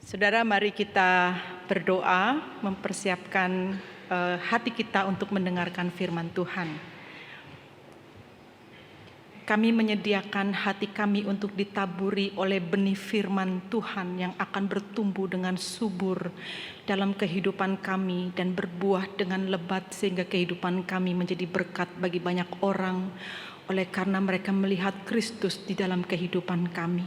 Saudara, mari kita berdoa mempersiapkan hati kita untuk mendengarkan firman Tuhan. Kami menyediakan hati kami untuk ditaburi oleh benih firman Tuhan yang akan bertumbuh dengan subur dalam kehidupan kami dan berbuah dengan lebat sehingga kehidupan kami menjadi berkat bagi banyak orang oleh karena mereka melihat Kristus di dalam kehidupan kami.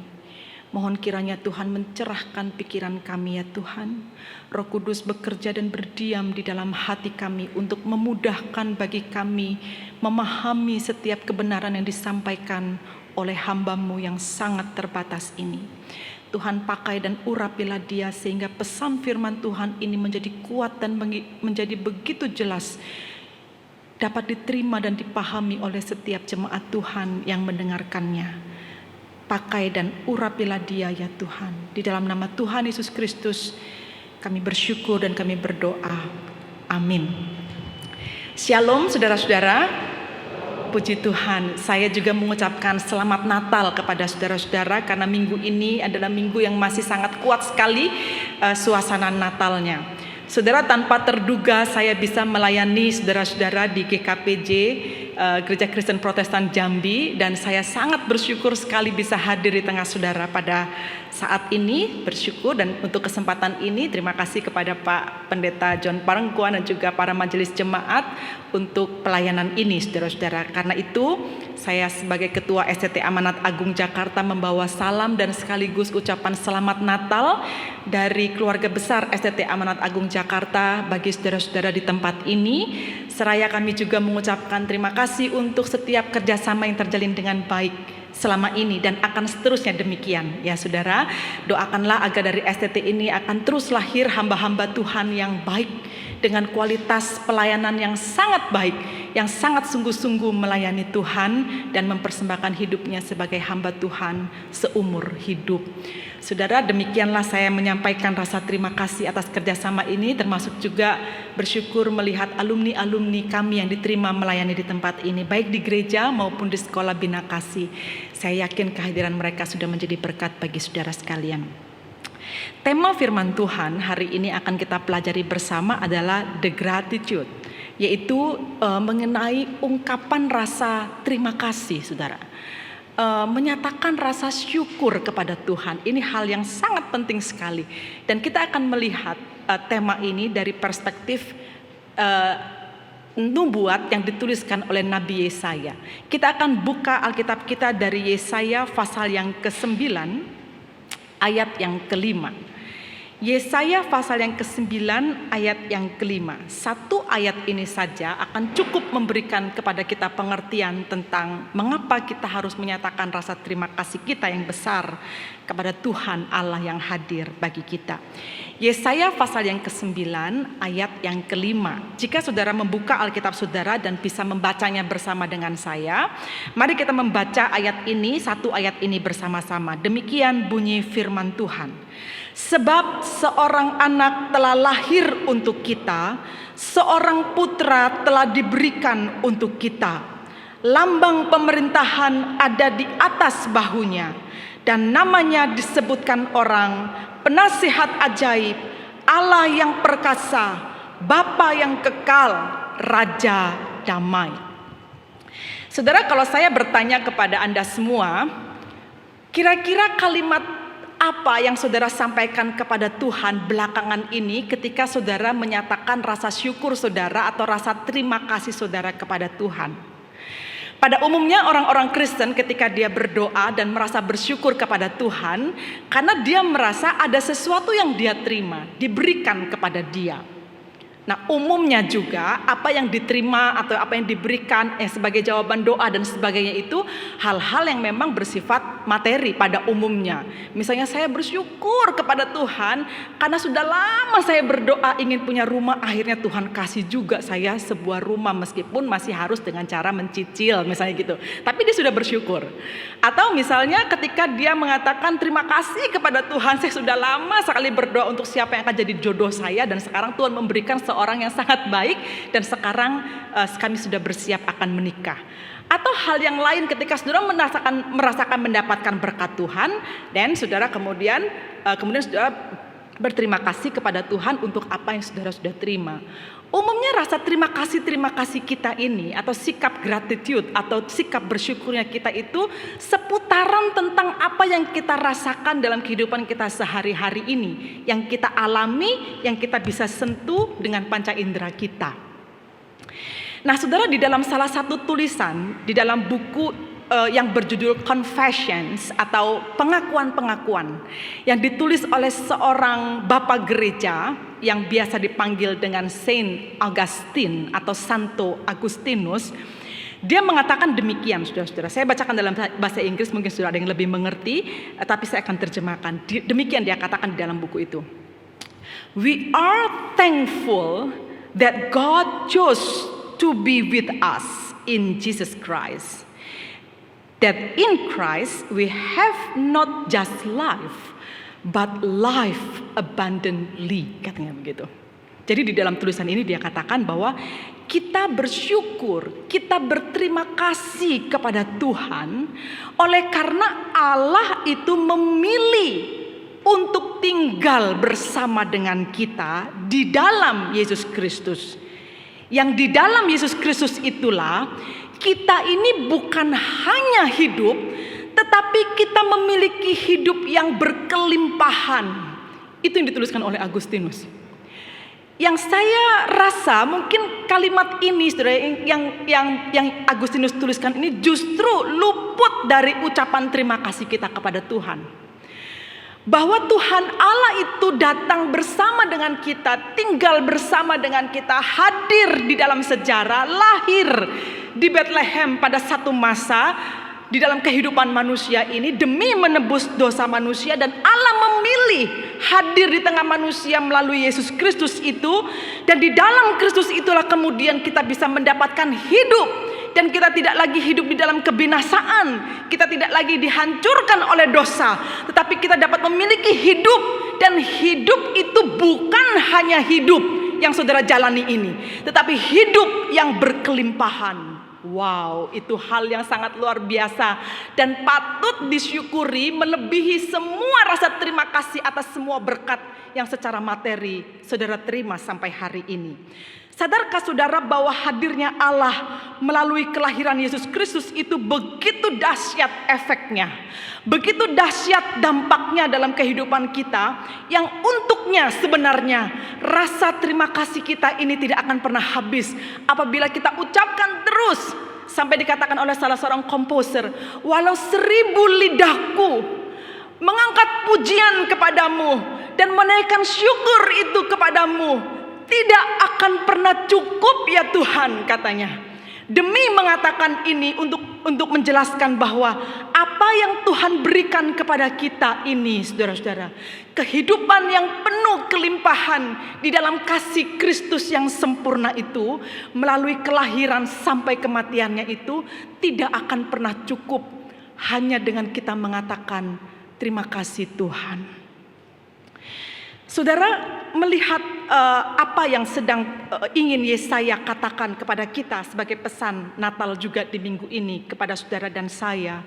Mohon kiranya Tuhan mencerahkan pikiran kami ya Tuhan. Roh Kudus bekerja dan berdiam di dalam hati kami untuk memudahkan bagi kami memahami setiap kebenaran yang disampaikan oleh hamba-Mu yang sangat terbatas ini. Tuhan pakai dan urapilah dia sehingga pesan firman Tuhan ini menjadi kuat dan menjadi begitu jelas dapat diterima dan dipahami oleh setiap jemaat Tuhan yang mendengarkannya. Pakai dan urapilah dia ya Tuhan. Di dalam nama Tuhan Yesus Kristus kami bersyukur dan kami berdoa. Amin. Shalom saudara-saudara. Puji Tuhan, saya juga mengucapkan selamat Natal kepada saudara-saudara karena minggu ini adalah minggu yang masih sangat kuat sekali suasana Natalnya. Saudara, tanpa terduga saya bisa melayani saudara-saudara di GKPJ Gereja Kristen Protestan Jambi, dan saya sangat bersyukur sekali bisa hadir di tengah saudara pada saat ini. Bersyukur dan untuk kesempatan ini terima kasih kepada Pak Pendeta John Parengkuan dan juga para majelis jemaat untuk pelayanan ini saudara-saudara. Karena itu saya sebagai Ketua STT Amanat Agung Jakarta membawa salam dan sekaligus ucapan selamat Natal dari keluarga besar STT Amanat Agung Jakarta bagi saudara-saudara di tempat ini. Seraya kami juga mengucapkan terima kasih untuk setiap kerjasama yang terjalin dengan baik selama ini dan akan seterusnya demikian. Ya saudara, doakanlah agar dari STT ini akan terus lahir hamba-hamba Tuhan yang baik dengan kualitas pelayanan yang sangat baik, yang sangat sungguh-sungguh melayani Tuhan dan mempersembahkan hidupnya sebagai hamba Tuhan seumur hidup. Saudara, demikianlah saya menyampaikan rasa terima kasih atas kerjasama ini, termasuk juga bersyukur melihat alumni-alumni kami yang diterima melayani di tempat ini, baik di gereja maupun di sekolah Bina Kasih. Saya yakin kehadiran mereka sudah menjadi berkat bagi saudara sekalian. Tema firman Tuhan hari ini akan kita pelajari bersama adalah The Gratitude, yaitu mengenai ungkapan rasa terima kasih saudara. Menyatakan rasa syukur kepada Tuhan. Ini hal yang sangat penting sekali. Dan kita akan melihat tema ini dari perspektif nubuat yang dituliskan oleh Nabi Yesaya. Kita akan buka Alkitab kita dari Yesaya pasal yang ke-9 ayat yang ke-5. Yesaya pasal yang ke-9 ayat yang ke-5. Satu ayat ini saja akan cukup memberikan kepada kita pengertian tentang mengapa kita harus menyatakan rasa terima kasih kita yang besar kepada Tuhan Allah yang hadir bagi kita. Yesaya pasal yang ke-9 ayat yang ke-5. Jika saudara membuka Alkitab saudara dan bisa membacanya bersama dengan saya, mari kita membaca ayat ini, satu ayat ini bersama-sama. Demikian bunyi firman Tuhan. Sebab seorang anak telah lahir untuk kita, seorang putra telah diberikan untuk kita. Lambang pemerintahan ada di atas bahunya, dan namanya disebutkan orang Penasihat Ajaib, Allah yang perkasa, Bapa yang kekal, Raja damai. Saudara, kalau saya bertanya kepada Anda semua, kira-kira kalimat apa yang saudara sampaikan kepada Tuhan belakangan ini ketika saudara menyatakan rasa syukur saudara atau rasa terima kasih saudara kepada Tuhan? Pada umumnya orang-orang Kristen ketika dia berdoa dan merasa bersyukur kepada Tuhan, karena dia merasa ada sesuatu yang dia terima, diberikan kepada dia. Nah, umumnya juga apa yang diterima atau apa yang diberikan sebagai jawaban doa dan sebagainya itu hal-hal yang memang bersifat materi pada umumnya. Misalnya saya bersyukur kepada Tuhan karena sudah lama saya berdoa ingin punya rumah, akhirnya Tuhan kasih juga saya sebuah rumah meskipun masih harus dengan cara mencicil misalnya gitu. Tapi dia sudah bersyukur. Atau misalnya ketika dia mengatakan terima kasih kepada Tuhan, saya sudah lama sekali berdoa untuk siapa yang akan jadi jodoh saya dan sekarang Tuhan memberikan orang yang sangat baik dan sekarang kami sudah bersiap akan menikah. Atau hal yang lain ketika saudara merasakan mendapat mendapatkan berkat Tuhan, dan saudara kemudian saudara berterima kasih kepada Tuhan untuk apa yang saudara sudah terima. Umumnya rasa terima kasih kita ini, atau sikap gratitude atau sikap bersyukurnya kita itu seputaran tentang apa yang kita rasakan dalam kehidupan kita sehari-hari ini, yang kita alami, yang kita bisa sentuh dengan panca indera kita. Nah saudara, di dalam salah satu tulisan di dalam buku yang berjudul Confessions atau pengakuan-pengakuan yang ditulis oleh seorang bapak gereja yang biasa dipanggil dengan Saint Augustine atau Santo Agustinus, dia mengatakan demikian, saudara-saudara. Saya bacakan dalam bahasa Inggris, mungkin sudah ada yang lebih mengerti, tapi saya akan terjemahkan. Demikian dia katakan di dalam buku itu. We are thankful that God chose to be with us in Jesus Christ. That in Christ we have not just life, but life abundantly, katanya begitu. Jadi di dalam tulisan ini dia katakan bahwa kita bersyukur, kita berterima kasih kepada Tuhan oleh karena Allah itu memilih untuk tinggal bersama dengan kita di dalam Yesus Kristus. Yang di dalam Yesus Kristus itulah kita ini bukan hanya hidup, tetapi kita memiliki hidup yang berkelimpahan. Itu yang dituliskan oleh Agustinus. Yang saya rasa mungkin kalimat ini, saudara, yang Agustinus tuliskan ini justru luput dari ucapan terima kasih kita kepada Tuhan. Bahwa Tuhan Allah itu datang bersama dengan kita, tinggal bersama dengan kita, hadir di dalam sejarah, lahir di Bethlehem pada satu masa di dalam kehidupan manusia ini demi menebus dosa manusia, dan Allah memilih hadir di tengah manusia melalui Yesus Kristus itu, dan di dalam Kristus itulah kemudian kita bisa mendapatkan hidup, dan kita tidak lagi hidup di dalam kebinasaan, kita tidak lagi dihancurkan oleh dosa, tetapi kita dapat memiliki hidup, dan hidup itu bukan hanya hidup yang saudara jalani ini, tetapi hidup yang berkelimpahan. Wow, itu hal yang sangat luar biasa dan patut disyukuri, melebihi semua rasa terima kasih atas semua berkat yang secara materi saudara terima sampai hari ini. Sadarkah saudara bahwa hadirnya Allah melalui kelahiran Yesus Kristus itu begitu dahsyat efeknya, begitu dahsyat dampaknya dalam kehidupan kita, yang untuknya sebenarnya rasa terima kasih kita ini tidak akan pernah habis apabila kita ucapkan terus, sampai dikatakan oleh salah seorang komposer, walau 1000 lidahku mengangkat pujian kepadamu dan menaikkan syukur itu kepadamu, tidak akan pernah cukup ya Tuhan, katanya. Demi mengatakan ini untuk menjelaskan bahwa apa yang Tuhan berikan kepada kita ini, saudara-saudara, kehidupan yang penuh kelimpahan di dalam kasih Kristus yang sempurna itu, melalui kelahiran sampai kematiannya itu, tidak akan pernah cukup hanya dengan kita mengatakan terima kasih Tuhan. Saudara melihat apa yang sedang ingin Yesaya katakan kepada kita sebagai pesan Natal juga di minggu ini kepada saudara dan saya.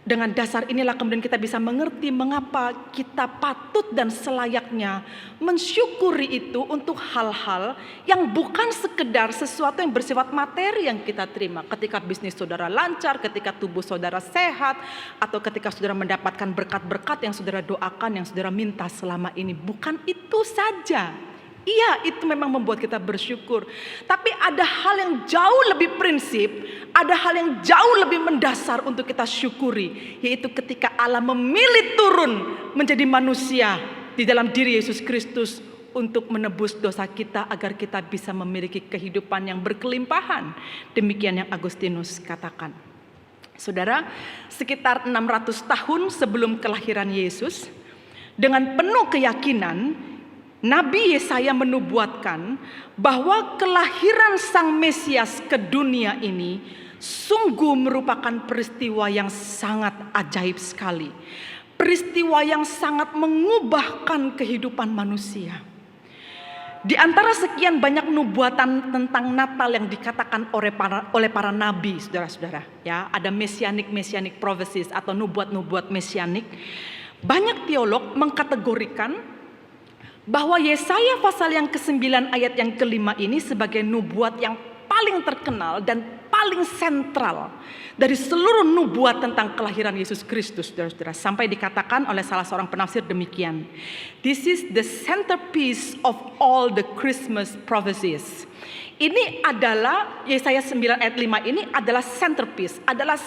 Dengan dasar inilah kemudian kita bisa mengerti mengapa kita patut dan selayaknya mensyukuri itu untuk hal-hal yang bukan sekedar sesuatu yang bersifat materi yang kita terima. Ketika bisnis saudara lancar, ketika tubuh saudara sehat, atau ketika saudara mendapatkan berkat-berkat yang saudara doakan, yang saudara minta selama ini. Bukan itu saja. Iya, itu memang membuat kita bersyukur. Tapi ada hal yang jauh lebih prinsip, ada hal yang jauh lebih mendasar untuk kita syukuri, yaitu ketika Allah memilih turun menjadi manusia di dalam diri Yesus Kristus untuk menebus dosa kita agar kita bisa memiliki kehidupan yang berkelimpahan. Demikian yang Agustinus katakan. Saudara, sekitar 600 tahun sebelum kelahiran Yesus, dengan penuh keyakinan Nabi Yesaya menubuatkan bahwa kelahiran Sang Mesias ke dunia ini sungguh merupakan peristiwa yang sangat ajaib sekali. Peristiwa yang sangat mengubahkan kehidupan manusia. Di antara sekian banyak nubuatan tentang Natal yang dikatakan oleh para nabi, saudara-saudara, ya, ada messianic prophecies atau nubuat-nubuat messianik. Banyak teolog mengkategorikan bahwa Yesaya pasal yang ke-9 ayat yang ke-5 ini sebagai nubuat yang paling terkenal dan paling sentral dari seluruh nubuat tentang kelahiran Yesus Kristus, saudara-saudara. Sampai dikatakan oleh salah seorang penafsir demikian, "This is the centerpiece of all the Christmas prophecies." Ini adalah Yesaya 9 ayat 5 ini adalah centerpiece, adalah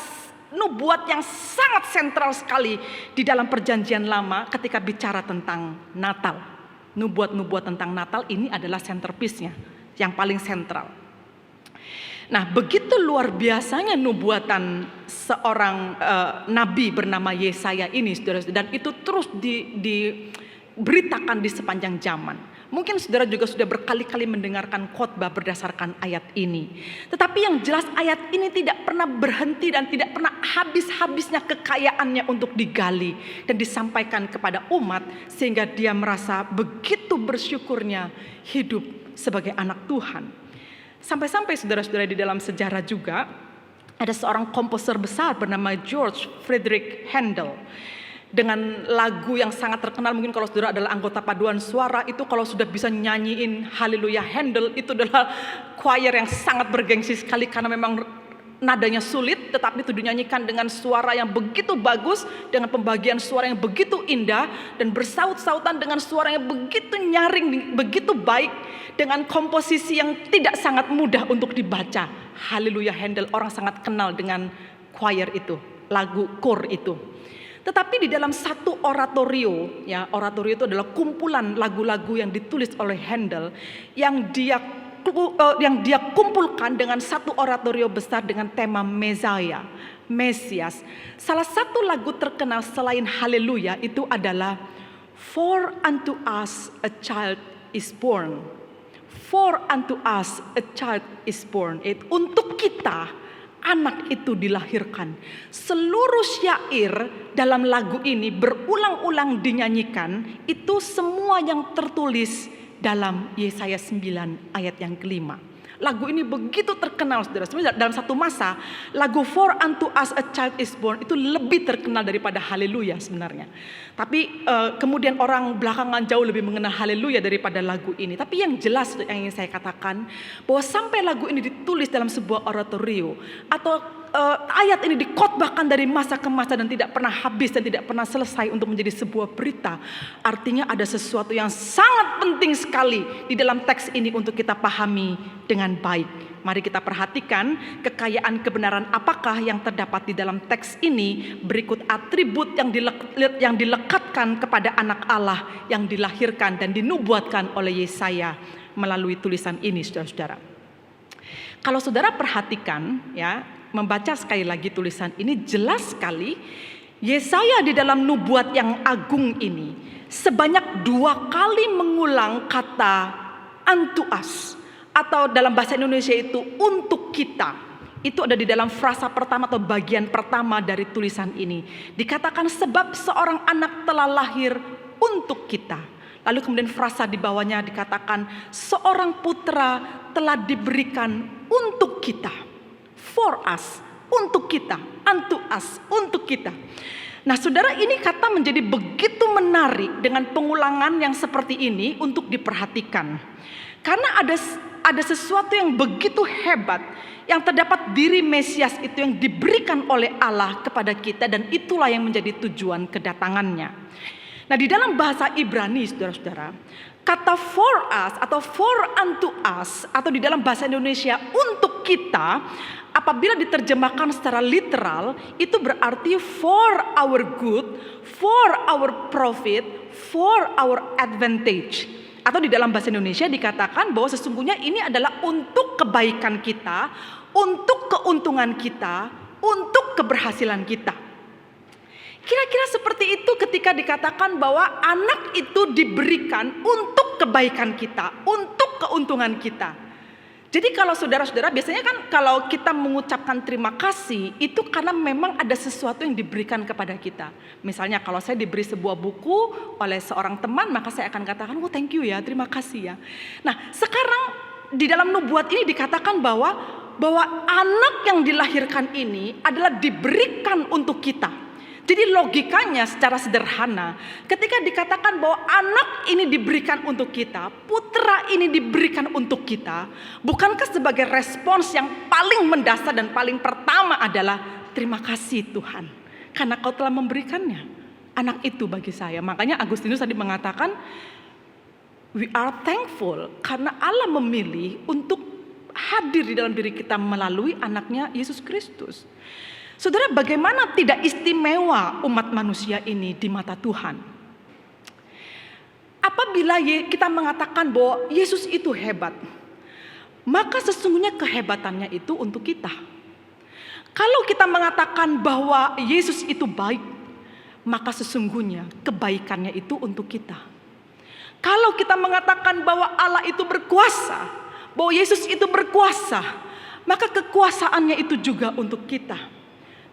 nubuat yang sangat sentral sekali di dalam perjanjian lama ketika bicara tentang Natal. Nubuat-nubuat tentang Natal ini adalah centerpiece-nya, yang paling sentral. Nah, begitu luar biasanya nubuatan seorang nabi bernama Yesaya ini, saudara-saudara, dan itu terus diberitakan di sepanjang zaman. Mungkin saudara juga sudah berkali-kali mendengarkan khotbah berdasarkan ayat ini. Tetapi yang jelas ayat ini tidak pernah berhenti dan tidak pernah habis-habisnya kekayaannya untuk digali dan disampaikan kepada umat, sehingga dia merasa begitu bersyukurnya hidup sebagai anak Tuhan. Sampai-sampai saudara-saudara di dalam sejarah juga ada seorang komposer besar bernama George Friedrich Handel. Dengan lagu yang sangat terkenal, mungkin kalau saudara adalah anggota paduan suara, itu kalau sudah bisa nyanyiin Haleluya Handel, itu adalah choir yang sangat bergengsi sekali karena memang nadanya sulit, tetapi itu dinyanyikan dengan suara yang begitu bagus, dengan pembagian suara yang begitu indah, dan bersaut-sautan dengan suara yang begitu nyaring, begitu baik, dengan komposisi yang tidak sangat mudah untuk dibaca. Haleluya Handel, orang sangat kenal dengan choir itu, lagu kor itu. Tetapi di dalam satu oratorio, ya, oratorio itu adalah kumpulan lagu-lagu yang ditulis oleh Handel yang dia kumpulkan dengan satu oratorio besar dengan tema Messiah, Mesias. Salah satu lagu terkenal selain Haleluya itu adalah For unto us a child is born. For unto us a child is born. Untuk kita anak itu dilahirkan. Seluruh syair dalam lagu ini berulang-ulang dinyanyikan, itu semua yang tertulis dalam Yesaya 9 ayat yang ke-5. Lagu ini begitu terkenal, saudara. Sebenarnya dalam satu masa, lagu For unto us a child is born itu lebih terkenal daripada Haleluya sebenarnya. Tapi kemudian orang belakangan jauh lebih mengenal Haleluya daripada lagu ini. Tapi yang jelas yang ingin saya katakan, bahwa sampai lagu ini ditulis dalam sebuah oratorio, atau ayat ini dikhotbahkan dari masa ke masa dan tidak pernah habis dan tidak pernah selesai untuk menjadi sebuah berita. Artinya ada sesuatu yang sangat penting sekali di dalam teks ini untuk kita pahami dengan baik. Mari kita perhatikan kekayaan kebenaran apakah yang terdapat di dalam teks ini. Berikut atribut yang dilekatkan kepada anak Allah yang dilahirkan dan dinubuatkan oleh Yesaya melalui tulisan ini, saudara-saudara. Kalau saudara perhatikan, ya, membaca sekali lagi tulisan ini, jelas sekali Yesaya di dalam nubuat yang agung ini sebanyak 2 kali mengulang kata unto us, atau dalam bahasa Indonesia itu untuk kita. Itu ada di dalam frasa pertama atau bagian pertama dari tulisan ini. Dikatakan sebab seorang anak telah lahir untuk kita. Lalu kemudian frasa di bawahnya dikatakan seorang putra telah diberikan untuk kita. For us, untuk kita, unto us, untuk kita. Nah, saudara, ini kata menjadi begitu menarik dengan pengulangan yang seperti ini untuk diperhatikan. Karena ada sesuatu yang begitu hebat yang terdapat diri Mesias itu yang diberikan oleh Allah kepada kita, dan itulah yang menjadi tujuan kedatangannya. Nah, di dalam bahasa Ibrani, saudara-saudara, kata for us atau for unto us, atau di dalam bahasa Indonesia untuk kita, apabila diterjemahkan secara literal, itu berarti for our good, for our profit, for our advantage. Atau di dalam bahasa Indonesia dikatakan bahwa sesungguhnya ini adalah untuk kebaikan kita, untuk keuntungan kita, untuk keberhasilan kita. Kira-kira seperti itu ketika dikatakan bahwa anak itu diberikan untuk kebaikan kita, untuk keuntungan kita. Jadi kalau saudara-saudara, biasanya kan kalau kita mengucapkan terima kasih itu karena memang ada sesuatu yang diberikan kepada kita. Misalnya kalau saya diberi sebuah buku oleh seorang teman, maka saya akan katakan, oh thank you ya, terima kasih ya. Nah sekarang di dalam nubuat ini dikatakan bahwa anak yang dilahirkan ini adalah diberikan untuk kita. Jadi logikanya secara sederhana, ketika dikatakan bahwa anak ini diberikan untuk kita, putra ini diberikan untuk kita, bukankah sebagai respons yang paling mendasar dan paling pertama adalah terima kasih Tuhan, karena Kau telah memberikannya, anak itu bagi saya. Makanya Agustinus tadi mengatakan, we are thankful karena Allah memilih untuk hadir di dalam diri kita melalui anaknya Yesus Kristus. Saudara, bagaimana tidak istimewa umat manusia ini di mata Tuhan? Apabila kita mengatakan bahwa Yesus itu hebat, maka sesungguhnya kehebatannya itu untuk kita. Kalau kita mengatakan bahwa Yesus itu baik, maka sesungguhnya kebaikannya itu untuk kita. Kalau kita mengatakan bahwa Allah itu berkuasa, bahwa Yesus itu berkuasa, maka kekuasaannya itu juga untuk kita.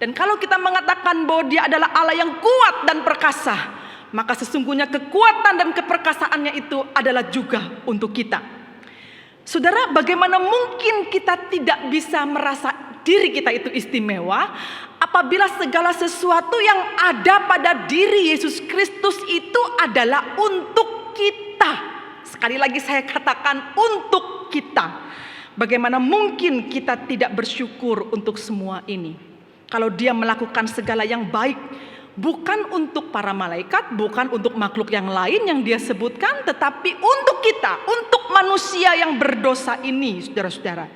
Dan kalau kita mengatakan bahwa Dia adalah Allah yang kuat dan perkasa, maka sesungguhnya kekuatan dan keperkasaannya itu adalah juga untuk kita. Saudara, bagaimana mungkin kita tidak bisa merasa diri kita itu istimewa apabila segala sesuatu yang ada pada diri Yesus Kristus itu adalah untuk kita. Sekali lagi saya katakan, untuk kita. Bagaimana mungkin kita tidak bersyukur untuk semua ini? Kalau Dia melakukan segala yang baik, bukan untuk para malaikat, bukan untuk makhluk yang lain yang Dia sebutkan, tetapi untuk kita, untuk manusia yang berdosa ini, saudara-saudara.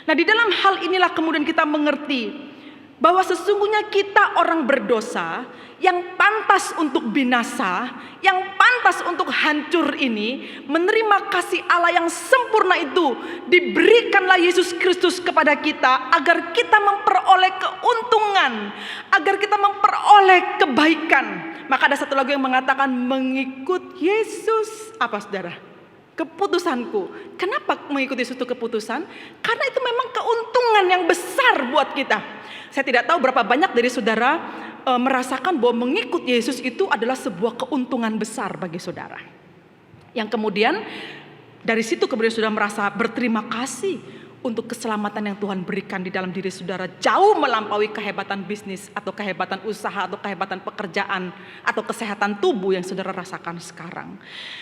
Nah, di dalam hal inilah kemudian kita mengerti bahwa sesungguhnya kita orang berdosa yang pantas untuk binasa, yang pantas untuk hancur ini, menerima kasih Allah yang sempurna itu, diberikanlah Yesus Kristus kepada kita agar kita memperoleh keuntungan, agar kita memperoleh kebaikan. Maka ada satu lagu yang mengatakan, mengikut Yesus, apa saudara? Keputusanku. Kenapa mengikuti suatu keputusan? Karena itu memang keuntungan yang besar buat kita. Saya tidak tahu berapa banyak dari saudara merasakan bahwa mengikut Yesus itu adalah sebuah keuntungan besar bagi saudara. Yang kemudian dari situ kemudian saudara merasa berterima kasih untuk keselamatan yang Tuhan berikan di dalam diri saudara, jauh melampaui kehebatan bisnis atau kehebatan usaha atau kehebatan pekerjaan atau kesehatan tubuh yang saudara rasakan sekarang.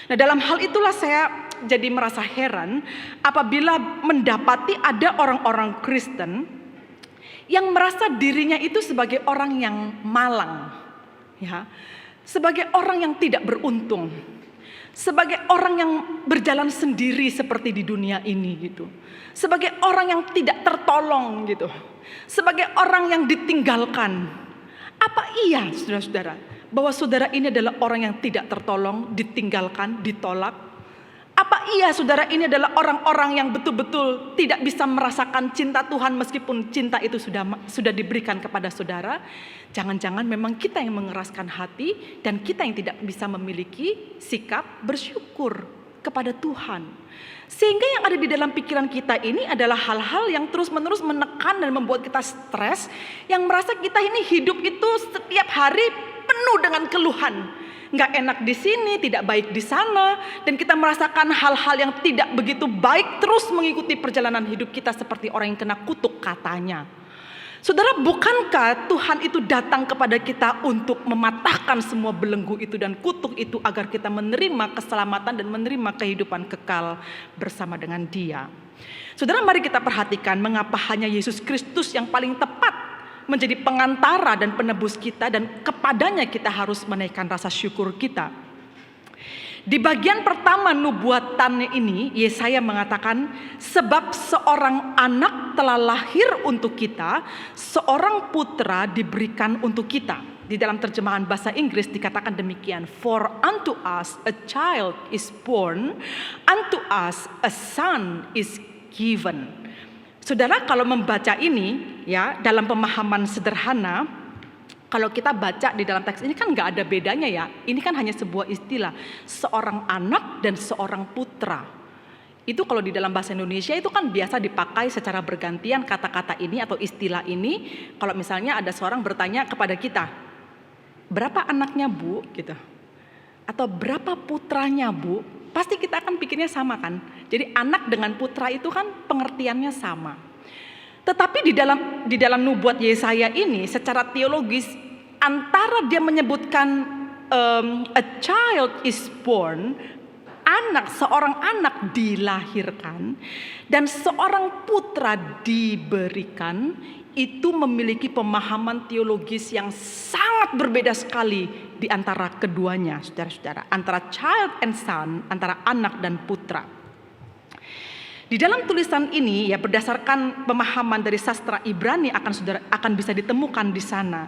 Nah, dalam hal itulah saya jadi merasa heran apabila mendapati ada orang-orang Kristen yang merasa dirinya itu sebagai orang yang malang, ya, sebagai orang yang tidak beruntung, sebagai orang yang berjalan sendiri seperti di dunia ini gitu, sebagai orang yang tidak tertolong gitu, sebagai orang yang ditinggalkan. Apa iya saudara-saudara bahwa saudara ini adalah orang yang tidak tertolong, ditinggalkan, ditolak? Apa iya saudara ini adalah orang-orang yang betul-betul tidak bisa merasakan cinta Tuhan meskipun cinta itu sudah diberikan kepada saudara? Jangan-jangan memang kita yang mengeraskan hati dan kita yang tidak bisa memiliki sikap bersyukur kepada Tuhan. Sehingga yang ada di dalam pikiran kita ini adalah hal-hal yang terus-menerus menekan dan membuat kita stres, yang merasa kita ini hidup itu setiap hari penuh dengan keluhan. Nggak enak di sini, tidak baik di sana, dan kita merasakan hal-hal yang tidak begitu baik terus mengikuti perjalanan hidup kita seperti orang yang kena kutuk katanya. Saudara, bukankah Tuhan itu datang kepada kita untuk mematahkan semua belenggu itu dan kutuk itu agar kita menerima keselamatan dan menerima kehidupan kekal bersama dengan Dia? Saudara, mari kita perhatikan mengapa hanya Yesus Kristus yang paling tepat menjadi pengantara dan penebus kita, dan kepadanya kita harus menaikkan rasa syukur kita. Di bagian pertama nubuatan ini, Yesaya mengatakan, sebab seorang anak telah lahir untuk kita, seorang putra diberikan untuk kita. Di dalam terjemahan bahasa Inggris dikatakan demikian, for unto us a child is born, unto us a son is given. Saudara, kalau membaca ini ya dalam pemahaman sederhana, kalau kita baca di dalam teks ini kan nggak ada bedanya ya. Ini kan hanya sebuah istilah, seorang anak dan seorang putra. Itu kalau di dalam bahasa Indonesia itu kan biasa dipakai secara bergantian kata-kata ini atau istilah ini. Kalau misalnya ada seorang bertanya kepada kita, berapa anaknya Bu? Gitu. Atau berapa putranya Bu? Pasti kita akan pikirnya sama kan. Jadi anak dengan putra itu kan pengertiannya sama. Tetapi di dalam nubuat Yesaya ini secara teologis, antara dia menyebutkan a child is born, seorang anak dilahirkan, dan seorang putra diberikan, itu memiliki pemahaman teologis yang sangat berbeda sekali di antara keduanya, saudara-saudara. Antara child and son, antara anak dan putra. Di dalam tulisan ini ya, berdasarkan pemahaman dari sastra Ibrani akan bisa ditemukan di sana.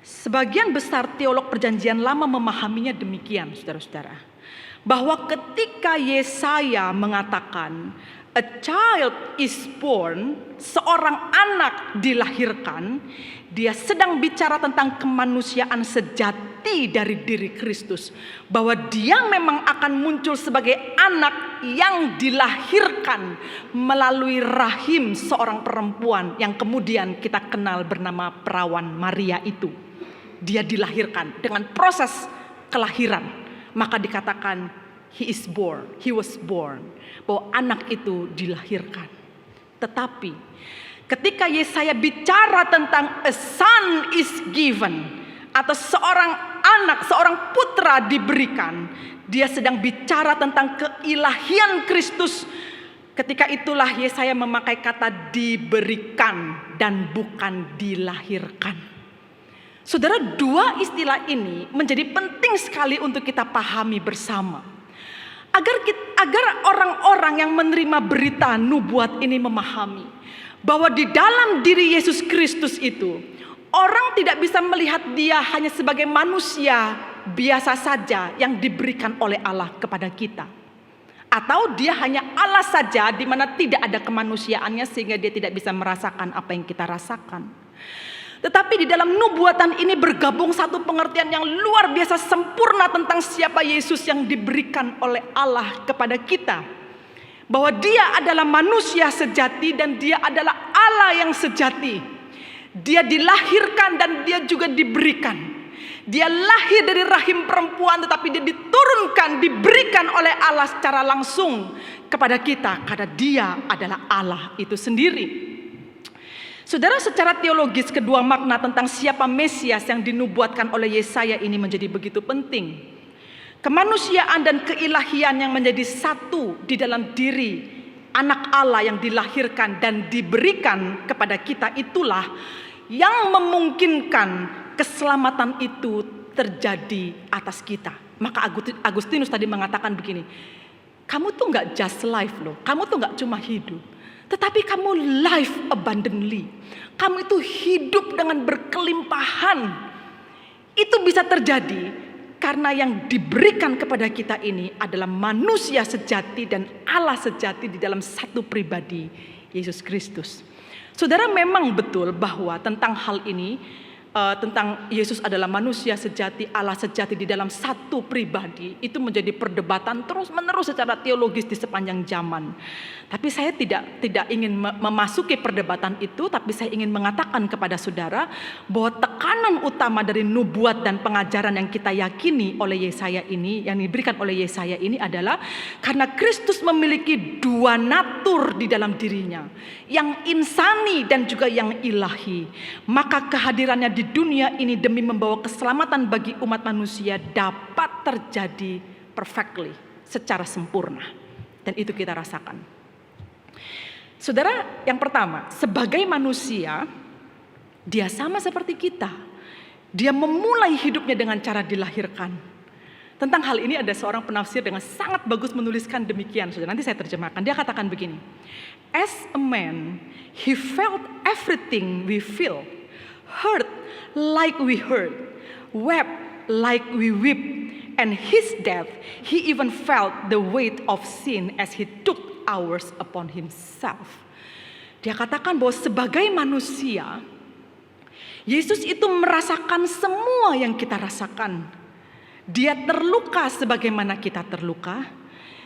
Sebagian besar teolog Perjanjian Lama memahaminya demikian, saudara-saudara. Bahwa ketika Yesaya mengatakan a child is born, seorang anak dilahirkan, dia sedang bicara tentang kemanusiaan sejati dari diri Kristus. Bahwa dia memang akan muncul sebagai anak yang dilahirkan melalui rahim seorang perempuan yang kemudian kita kenal bernama perawan Maria itu. Dia dilahirkan dengan proses kelahiran. Maka dikatakan he was born. Bahwa anak itu dilahirkan. Tetapi ketika Yesaya bicara tentang a son is given, atau seorang anak, seorang putra diberikan, dia sedang bicara tentang keilahian Kristus. Ketika itulah Yesaya memakai kata diberikan dan bukan dilahirkan. Saudara, dua istilah ini menjadi penting sekali untuk kita pahami bersama. Agar orang-orang yang menerima berita nubuat ini memahami bahwa di dalam diri Yesus Kristus itu, orang tidak bisa melihat dia hanya sebagai manusia biasa saja yang diberikan oleh Allah kepada kita. Atau dia hanya Allah saja di mana tidak ada kemanusiaannya sehingga dia tidak bisa merasakan apa yang kita rasakan. Tetapi di dalam nubuatan ini bergabung satu pengertian yang luar biasa sempurna tentang siapa Yesus yang diberikan oleh Allah kepada kita. Bahwa dia adalah manusia sejati dan dia adalah Allah yang sejati. Dia dilahirkan dan dia juga diberikan. Dia lahir dari rahim perempuan tetapi dia diturunkan, diberikan oleh Allah secara langsung kepada kita. Karena dia adalah Allah itu sendiri. Saudara, secara teologis kedua makna tentang siapa Mesias yang dinubuatkan oleh Yesaya ini menjadi begitu penting. Kemanusiaan dan keilahian yang menjadi satu di dalam diri anak Allah yang dilahirkan dan diberikan kepada kita itulah yang memungkinkan keselamatan itu terjadi atas kita. Maka Agustinus tadi mengatakan begini, kamu tuh gak just life loh, kamu tuh gak cuma hidup, tetapi kamu life abundantly. Kamu itu hidup dengan berkelimpahan. Itu bisa terjadi karena yang diberikan kepada kita ini adalah manusia sejati dan Allah sejati di dalam satu pribadi, Yesus Kristus. Saudara, memang betul bahwa tentang hal ini, tentang Yesus adalah manusia sejati, Allah sejati di dalam satu pribadi, itu menjadi perdebatan terus-menerus secara teologis di sepanjang zaman. Tapi saya tidak ingin memasuki perdebatan itu, tapi saya ingin mengatakan kepada saudara bahwa tekanan utama dari nubuat dan pengajaran yang kita yakini oleh Yesaya ini, yang diberikan oleh Yesaya ini adalah karena Kristus memiliki dua natur di dalam dirinya, yang insani dan juga yang ilahi. Maka kehadirannya di dunia ini demi membawa keselamatan bagi umat manusia dapat terjadi perfectly, secara sempurna. Dan itu kita rasakan. Saudara, yang pertama, sebagai manusia, dia sama seperti kita. Dia memulai hidupnya dengan cara dilahirkan. Tentang hal ini ada seorang penafsir dengan sangat bagus menuliskan demikian. Saudara, nanti saya terjemahkan. Dia katakan begini, as a man, he felt everything we feel, hurt like we hurt, wept like we weep, and his death, he even felt the weight of sin as he took ours upon himself. Dia katakan bahwa sebagai manusia, Yesus itu merasakan semua yang kita rasakan. Dia terluka sebagaimana kita terluka.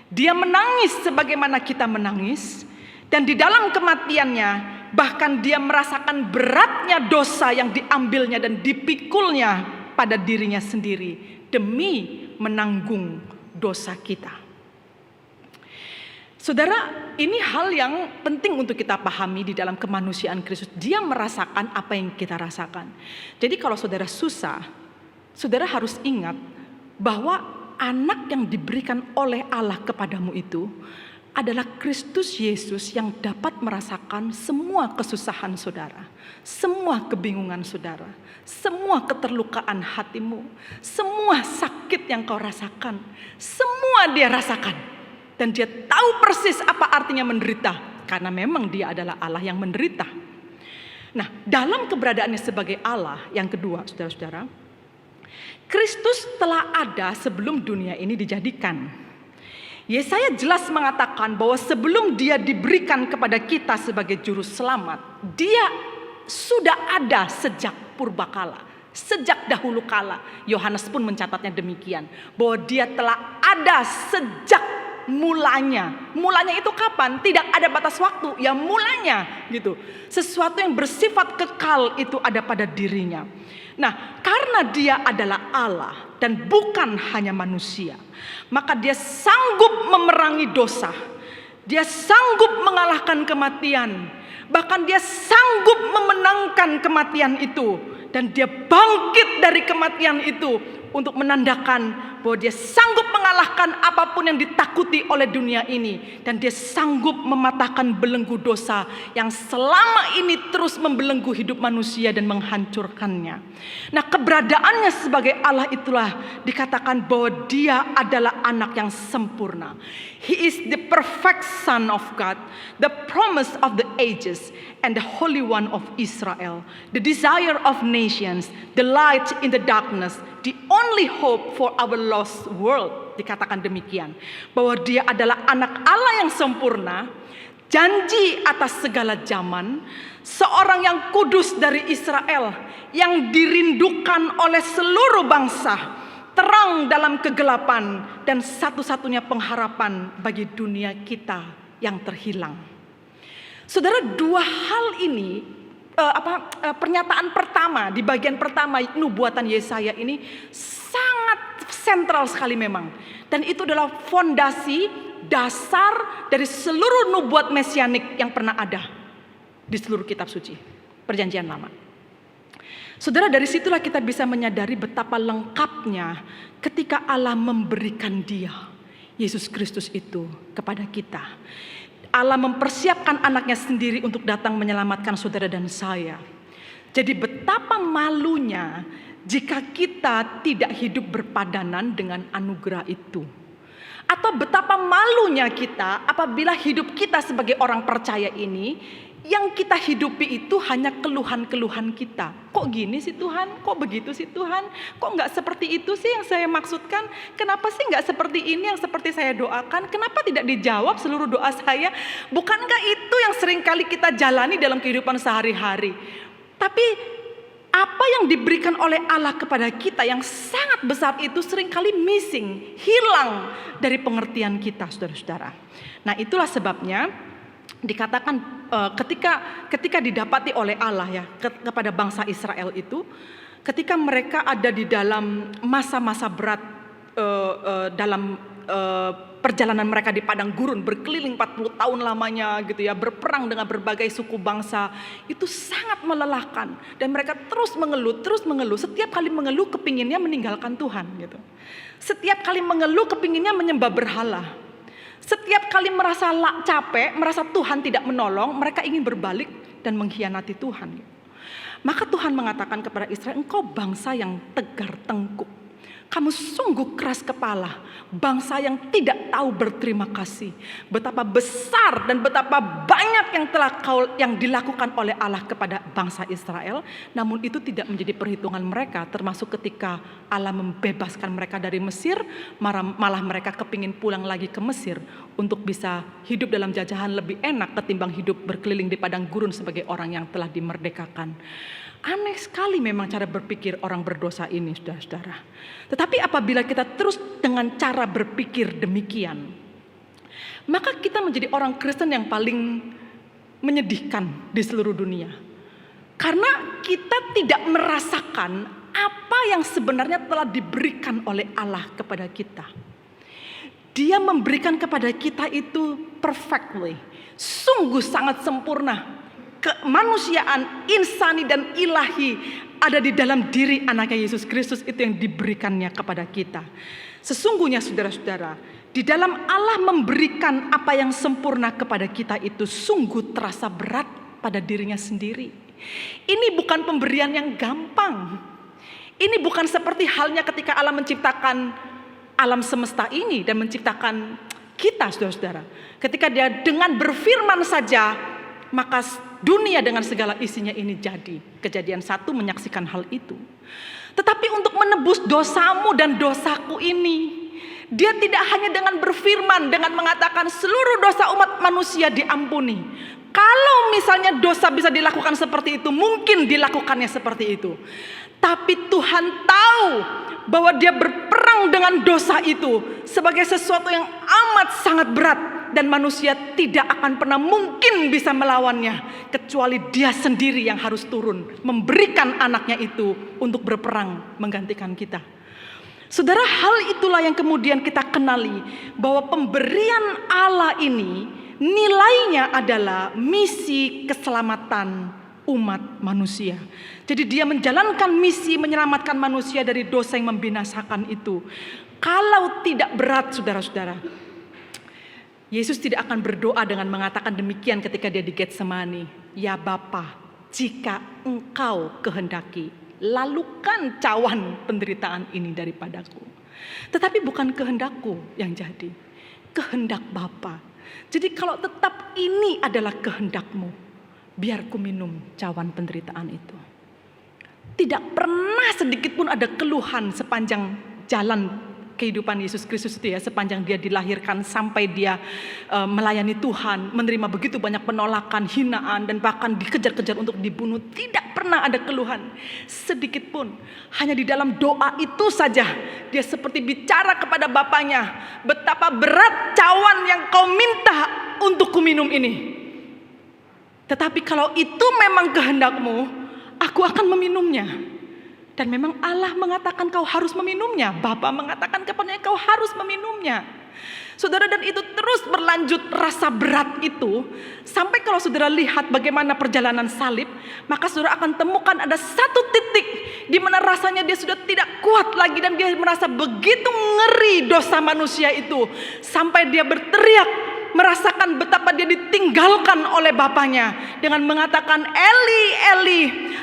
Dia menangis sebagaimana kita menangis, dan di dalam kematiannya bahkan dia merasakan beratnya dosa yang diambilnya dan dipikulnya pada dirinya sendiri demi menanggung dosa kita. Saudara, ini hal yang penting untuk kita pahami di dalam kemanusiaan Kristus. Dia merasakan apa yang kita rasakan. Jadi kalau saudara susah, saudara harus ingat bahwa anak yang diberikan oleh Allah kepadamu itu adalah Kristus Yesus yang dapat merasakan semua kesusahan saudara, semua kebingungan saudara, semua keterlukaan hatimu, semua sakit yang kau rasakan, semua dia rasakan. Dan dia tahu persis apa artinya menderita, karena memang dia adalah Allah yang menderita. Nah, dalam keberadaannya sebagai Allah, yang kedua, saudara-saudara, Kristus telah ada sebelum dunia ini dijadikan. Yesaya jelas mengatakan bahwa sebelum dia diberikan kepada kita sebagai juru selamat, dia sudah ada sejak purbakala, sejak dahulu kala. Yohanes pun mencatatnya demikian, bahwa dia telah ada sejak mulanya. Mulanya itu kapan? Tidak ada batas waktu, ya mulanya gitu. Sesuatu yang bersifat kekal itu ada pada dirinya. Nah, karena dia adalah Allah dan bukan hanya manusia, maka dia sanggup memerangi dosa. Dia sanggup mengalahkan kematian. Bahkan dia sanggup memenangkan kematian itu. Dan dia bangkit dari kematian itu untuk menandakan bahwa dia sanggup mengalahkan apapun yang ditakuti oleh dunia ini. Dan dia sanggup mematahkan belenggu dosa yang selama ini terus membelenggu hidup manusia dan menghancurkannya. Nah, keberadaannya sebagai Allah itulah dikatakan bahwa dia adalah anak yang sempurna. He is the perfect Son of God, the promise of the ages, and the Holy One of Israel, the desire of nations, the light in the darkness, the only hope for our lost world. Dikatakan demikian, bahwa dia adalah anak Allah yang sempurna, janji atas segala zaman, seorang yang kudus dari Israel, yang dirindukan oleh seluruh bangsa, terang dalam kegelapan, dan satu-satunya pengharapan bagi dunia kita yang terhilang. Saudara, dua hal ini, pernyataan pertama di bagian pertama nubuatan Yesaya ini sangat sentral sekali memang. Dan itu adalah fondasi dasar dari seluruh nubuat mesianik yang pernah ada di seluruh kitab suci Perjanjian Lama. Saudara, dari situlah kita bisa menyadari betapa lengkapnya ketika Allah memberikan dia, Yesus Kristus itu kepada kita. Allah mempersiapkan anaknya sendiri untuk datang menyelamatkan saudara dan saya. Jadi betapa malunya jika kita tidak hidup berpadanan dengan anugerah itu. Atau betapa malunya kita apabila hidup kita sebagai orang percaya ini, yang kita hidupi itu hanya keluhan-keluhan kita. Kok gini sih Tuhan? Kok begitu sih Tuhan? Kok nggak seperti itu sih yang saya maksudkan? Kenapa sih nggak seperti ini yang seperti saya doakan? Kenapa tidak dijawab seluruh doa saya? Bukankah itu yang seringkali kita jalani dalam kehidupan sehari-hari? Tapi apa yang diberikan oleh Allah kepada kita yang sangat besar itu seringkali missing, hilang dari pengertian kita, saudara-saudara. Nah, itulah sebabnya dikatakan ketika didapati oleh Allah ya kepada bangsa Israel itu, ketika mereka ada di dalam masa-masa berat dalam perjalanan mereka di padang gurun, berkeliling 40 tahun lamanya gitu ya, berperang dengan berbagai suku bangsa, itu sangat melelahkan. Dan mereka terus mengeluh, setiap kali mengeluh kepinginnya meninggalkan Tuhan gitu. Setiap kali mengeluh kepinginnya menyembah berhala. Setiap kali merasa capek, merasa Tuhan tidak menolong, mereka ingin berbalik dan mengkhianati Tuhan. Maka Tuhan mengatakan kepada Israel, engkau bangsa yang tegar tengkuk. Kamu sungguh keras kepala, bangsa yang tidak tahu berterima kasih. Betapa besar dan betapa banyak yang dilakukan oleh Allah kepada bangsa Israel, namun itu tidak menjadi perhitungan mereka, termasuk ketika Allah membebaskan mereka dari Mesir, malah mereka kepingin pulang lagi ke Mesir untuk bisa hidup dalam jajahan lebih enak ketimbang hidup berkeliling di padang gurun sebagai orang yang telah dimerdekakan. Aneh sekali memang cara berpikir orang berdosa ini, saudara-saudara. Tetapi apabila kita terus dengan cara berpikir demikian, maka kita menjadi orang Kristen yang paling menyedihkan di seluruh dunia. Karena kita tidak merasakan apa yang sebenarnya telah diberikan oleh Allah kepada kita. Dia memberikan kepada kita itu perfectly, sungguh sangat sempurna. Kemanusiaan, insani dan ilahi ada di dalam diri anaknya Yesus Kristus, itu yang diberikannya kepada kita. Sesungguhnya saudara-saudara, di dalam Allah memberikan apa yang sempurna kepada kita itu sungguh terasa berat pada dirinya sendiri. Ini bukan pemberian yang gampang. Ini bukan seperti halnya ketika Allah menciptakan alam semesta ini dan menciptakan kita, saudara-saudara. Ketika Dia dengan berfirman saja, maka dunia dengan segala isinya ini jadi. Kejadian 1 menyaksikan hal itu. Tetapi untuk menebus dosamu dan dosaku ini, Dia tidak hanya dengan berfirman, dengan mengatakan seluruh dosa umat manusia diampuni. Kalau misalnya dosa bisa dilakukan seperti itu, mungkin dilakukannya seperti itu. Tapi Tuhan tahu bahwa Dia berperang dengan dosa itu sebagai sesuatu yang amat sangat berat. Dan manusia tidak akan pernah mungkin bisa melawannya, kecuali Dia sendiri yang harus turun, memberikan anaknya itu untuk berperang menggantikan kita. Saudara, hal itulah yang kemudian kita kenali, bahwa pemberian Allah ini nilainya adalah misi keselamatan umat manusia. Jadi Dia menjalankan misi menyelamatkan manusia dari dosa yang membinasakan itu. Kalau tidak berat, saudara-saudara, Yesus tidak akan berdoa dengan mengatakan demikian ketika Dia di Getsemani. Ya Bapa, jika Engkau kehendaki, lalukan cawan penderitaan ini daripadaku. Tetapi bukan kehendakku yang jadi, kehendak Bapa. Jadi kalau tetap ini adalah kehendakmu, biar ku minum cawan penderitaan itu. Tidak pernah sedikit pun ada keluhan sepanjang jalan kehidupan Yesus Kristus itu ya, sepanjang Dia dilahirkan sampai Dia melayani Tuhan, menerima begitu banyak penolakan, hinaan, dan bahkan dikejar-kejar untuk dibunuh. Tidak pernah ada keluhan sedikit pun. Hanya di dalam doa itu saja Dia seperti bicara kepada Bapaknya, betapa berat cawan yang kau minta untuk kuminum ini. Tetapi kalau itu memang kehendakmu, aku akan meminumnya. Dan memang Allah mengatakan kau harus meminumnya. Bapa mengatakan kepadanya kau harus meminumnya. Saudara, dan itu terus berlanjut rasa berat itu. Sampai kalau saudara lihat bagaimana perjalanan salib, maka saudara akan temukan ada satu titik di mana rasanya dia sudah tidak kuat lagi. Dan dia merasa begitu ngeri dosa manusia itu. Sampai dia berteriak, merasakan betapa dia ditinggalkan oleh Bapaknya dengan mengatakan, Eli, Eli,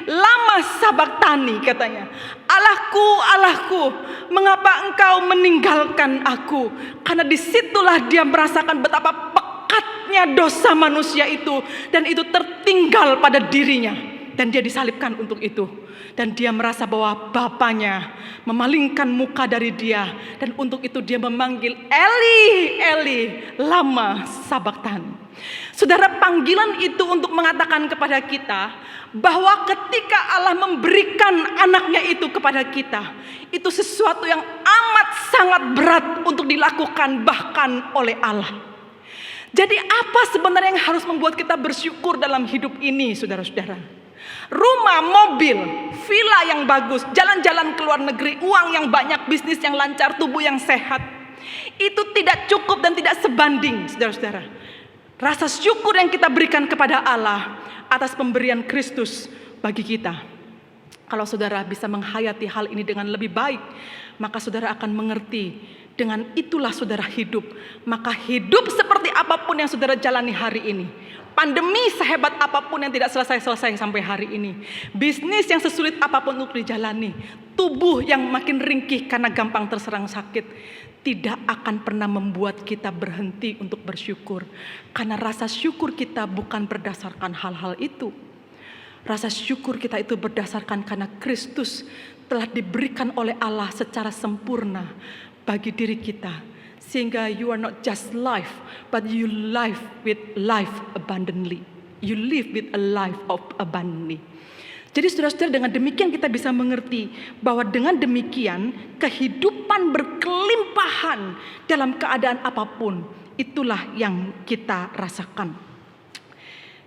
lama sabaktani, katanya. Allahku, Allahku, mengapa engkau meninggalkan aku? Karena disitulah dia merasakan betapa pekatnya dosa manusia itu. Dan itu tertinggal pada dirinya. Dan dia disalibkan untuk itu. Dan dia merasa bahwa Bapaknya memalingkan muka dari dia. Dan untuk itu dia memanggil, Eli, Eli, lama sabaktani. Saudara, panggilan itu untuk mengatakan kepada kita bahwa ketika Allah memberikan anaknya itu kepada kita, itu sesuatu yang amat sangat berat untuk dilakukan bahkan oleh Allah. Jadi apa sebenarnya yang harus membuat kita bersyukur dalam hidup ini, saudara-saudara? Rumah, mobil, villa yang bagus, jalan-jalan ke luar negeri, uang yang banyak, bisnis yang lancar, tubuh yang sehat, itu tidak cukup dan tidak sebanding, saudara-saudara. Rasa syukur yang kita berikan kepada Allah atas pemberian Kristus bagi kita. Kalau saudara bisa menghayati hal ini dengan lebih baik, maka saudara akan mengerti, dengan itulah saudara hidup. Maka hidup seperti apapun yang saudara jalani hari ini, pandemi sehebat apapun yang tidak selesai-selesai sampai hari ini, bisnis yang sesulit apapun untuk dijalani, tubuh yang makin ringkih karena gampang terserang sakit, tidak akan pernah membuat kita berhenti untuk bersyukur. Karena rasa syukur kita bukan berdasarkan hal-hal itu. Rasa syukur kita itu berdasarkan karena Kristus telah diberikan oleh Allah secara sempurna bagi diri kita. Sehingga you are not just life, but you live with life abundantly. You live with a life of abundantly. Jadi saudara-saudara, dengan demikian kita bisa mengerti bahwa dengan demikian kehidupan berkelimpahan dalam keadaan apapun itulah yang kita rasakan.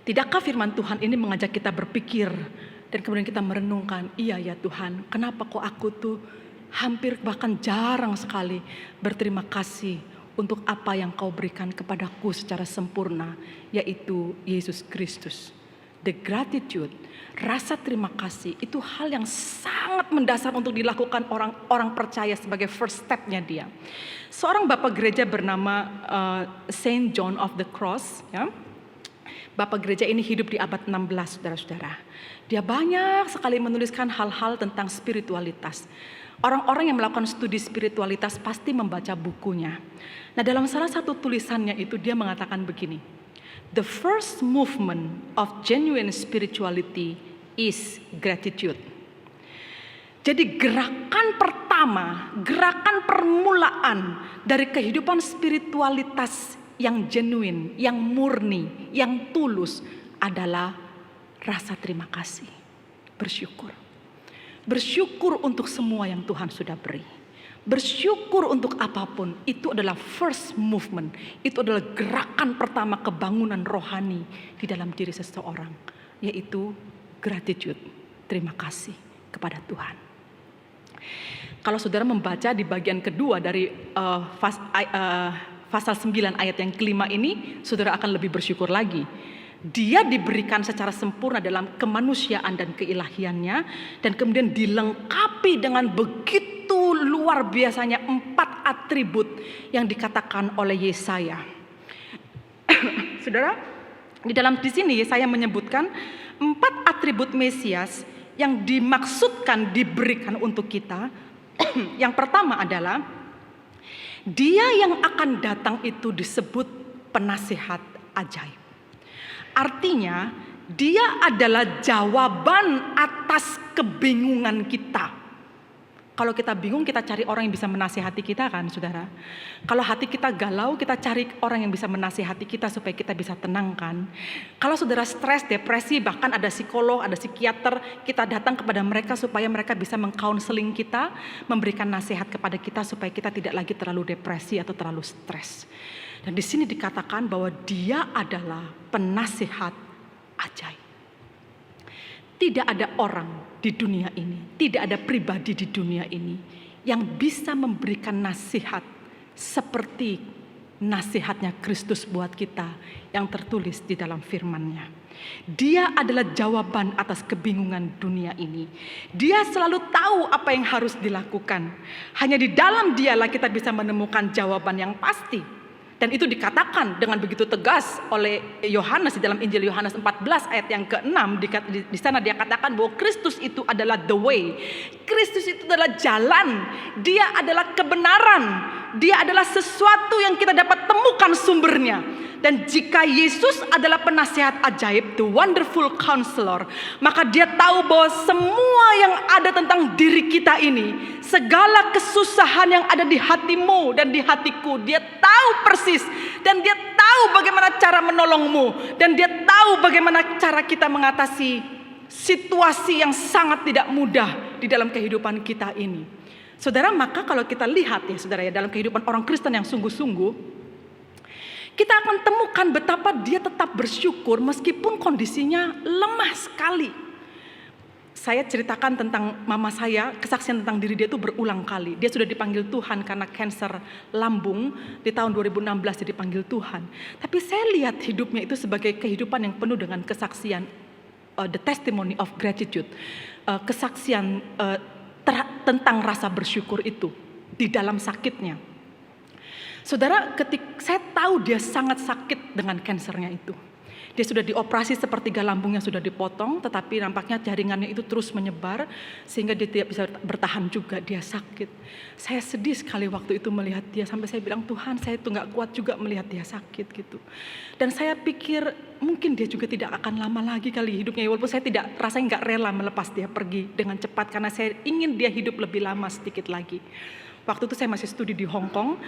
Tidakkah firman Tuhan ini mengajak kita berpikir dan kemudian kita merenungkan, iya ya Tuhan, kenapa kok aku tuh hampir bahkan jarang sekali berterima kasih untuk apa yang Kau berikan kepadaku secara sempurna, yaitu Yesus Kristus. The gratitude, rasa terima kasih itu hal yang sangat mendasar untuk dilakukan orang-orang percaya sebagai first step-nya dia. Seorang bapak gereja bernama Saint John of the Cross, ya. Bapak gereja ini hidup di abad 16, saudara-saudara. Dia banyak sekali menuliskan hal-hal tentang spiritualitas. Orang-orang yang melakukan studi spiritualitas pasti membaca bukunya. Nah, dalam salah satu tulisannya itu dia mengatakan begini, the first movement of genuine spirituality is gratitude. Jadi gerakan pertama, gerakan permulaan dari kehidupan spiritualitas yang genuine, yang murni, yang tulus adalah rasa terima kasih, bersyukur. Bersyukur untuk semua yang Tuhan sudah beri. Bersyukur untuk apapun, itu adalah first movement. Itu adalah gerakan pertama kebangunan rohani di dalam diri seseorang, yaitu gratitude, terima kasih kepada Tuhan. Kalau saudara membaca di bagian kedua dari pasal 9 ayat yang kelima ini, saudara akan lebih bersyukur lagi. Dia diberikan secara sempurna dalam kemanusiaan dan keilahiannya, dan kemudian dilengkapi dengan begitu luar biasanya 4 atribut yang dikatakan oleh Yesaya. Saudara, di sini Yesaya menyebutkan 4 atribut Mesias yang dimaksudkan diberikan untuk kita. Yang pertama adalah dia yang akan datang itu disebut penasihat ajaib. Artinya dia adalah jawaban atas kebingungan kita. Kalau kita bingung, kita cari orang yang bisa menasihati kita kan, saudara. Kalau hati kita galau, kita cari orang yang bisa menasihati kita supaya kita bisa tenang kan. Kalau saudara stres, depresi, bahkan ada psikolog, ada psikiater, kita datang kepada mereka supaya mereka bisa mengcounseling kita, memberikan nasihat kepada kita supaya kita tidak lagi terlalu depresi atau terlalu stres. Dan di sini dikatakan bahwa dia adalah penasihat ajaib. Tidak ada orang di dunia ini, tidak ada pribadi di dunia ini yang bisa memberikan nasihat seperti nasihatnya Kristus buat kita yang tertulis di dalam firman-Nya. Dia adalah jawaban atas kebingungan dunia ini. Dia selalu tahu apa yang harus dilakukan. Hanya di dalam Dialah kita bisa menemukan jawaban yang pasti. Dan itu dikatakan dengan begitu tegas oleh Yohanes di dalam Injil Yohanes 14 ayat yang ke-6. Di sana dia katakan bahwa Kristus itu adalah the way. Kristus itu adalah jalan. Dia adalah kebenaran. Dia adalah sesuatu yang kita dapat temukan sumbernya. Dan jika Yesus adalah penasihat ajaib, the wonderful counselor, maka dia tahu bahwa semua yang ada tentang diri kita ini, segala kesusahan yang ada di hatimu dan di hatiku, dia tahu persis. Dan dia tahu bagaimana cara menolongmu. Dan dia tahu bagaimana cara kita mengatasi situasi yang sangat tidak mudah di dalam kehidupan kita ini. Saudara, maka kalau kita lihat ya saudara ya, dalam kehidupan orang Kristen yang sungguh-sungguh, kita akan temukan betapa dia tetap bersyukur meskipun kondisinya lemah sekali. Saya ceritakan tentang mama saya, kesaksian tentang diri dia itu berulang kali. Dia sudah dipanggil Tuhan karena kanker lambung di tahun 2016 dia dipanggil Tuhan. Tapi saya lihat hidupnya itu sebagai kehidupan yang penuh dengan kesaksian, the testimony of gratitude, kesaksian tentang rasa bersyukur itu di dalam sakitnya. Saudara, ketika saya tahu dia sangat sakit dengan kansernya itu. Dia sudah dioperasi, sepertiga lambungnya sudah dipotong, tetapi nampaknya jaringannya itu terus menyebar sehingga dia tidak bisa bertahan juga, dia sakit. Saya sedih sekali waktu itu melihat dia, sampai saya bilang, Tuhan, saya itu gak kuat juga melihat dia sakit gitu. Dan saya pikir mungkin dia juga tidak akan lama lagi kali hidupnya, walaupun saya rasanya gak rela melepas dia pergi dengan cepat karena saya ingin dia hidup lebih lama sedikit lagi. Waktu itu saya masih studi di Hong Kong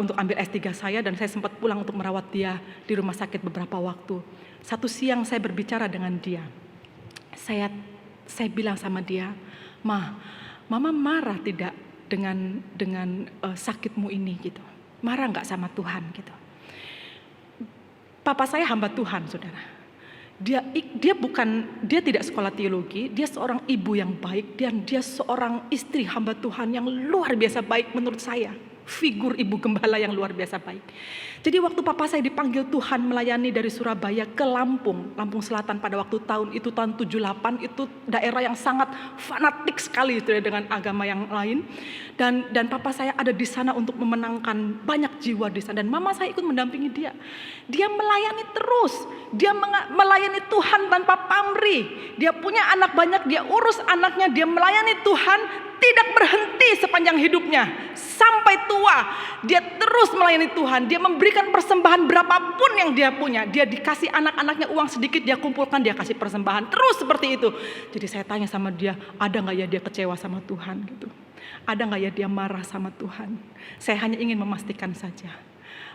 untuk ambil S3 saya, dan saya sempat pulang untuk merawat dia di rumah sakit beberapa waktu. Satu siang saya berbicara dengan dia. Saya bilang sama dia, Mama marah tidak dengan sakitmu ini gitu? Marah nggak sama Tuhan gitu? Papa saya hamba Tuhan, saudara. Dia tidak sekolah teologi, dia seorang ibu yang baik, dan dia seorang istri hamba Tuhan yang luar biasa baik menurut saya. Figur ibu gembala yang luar biasa baik. Jadi waktu papa saya dipanggil Tuhan melayani dari Surabaya ke Lampung Selatan pada waktu tahun 78, itu daerah yang sangat fanatik sekali dengan agama yang lain. Dan papa saya ada di sana untuk memenangkan banyak jiwa di sana. Dan mama saya ikut mendampingi dia. Dia melayani terus. Dia melayani Tuhan tanpa pamrih. Dia punya anak banyak, dia urus anaknya, dia melayani Tuhan tidak berhenti sepanjang hidupnya. Sampai tua, dia terus melayani Tuhan. Dia memberikan persembahan berapapun yang dia punya. Dia dikasih anak-anaknya uang sedikit, dia kumpulkan, dia kasih persembahan. Terus seperti itu. Jadi saya tanya sama dia, ada gak ya dia kecewa sama Tuhan gitu? Ada gak ya dia marah sama Tuhan? Saya hanya ingin memastikan saja.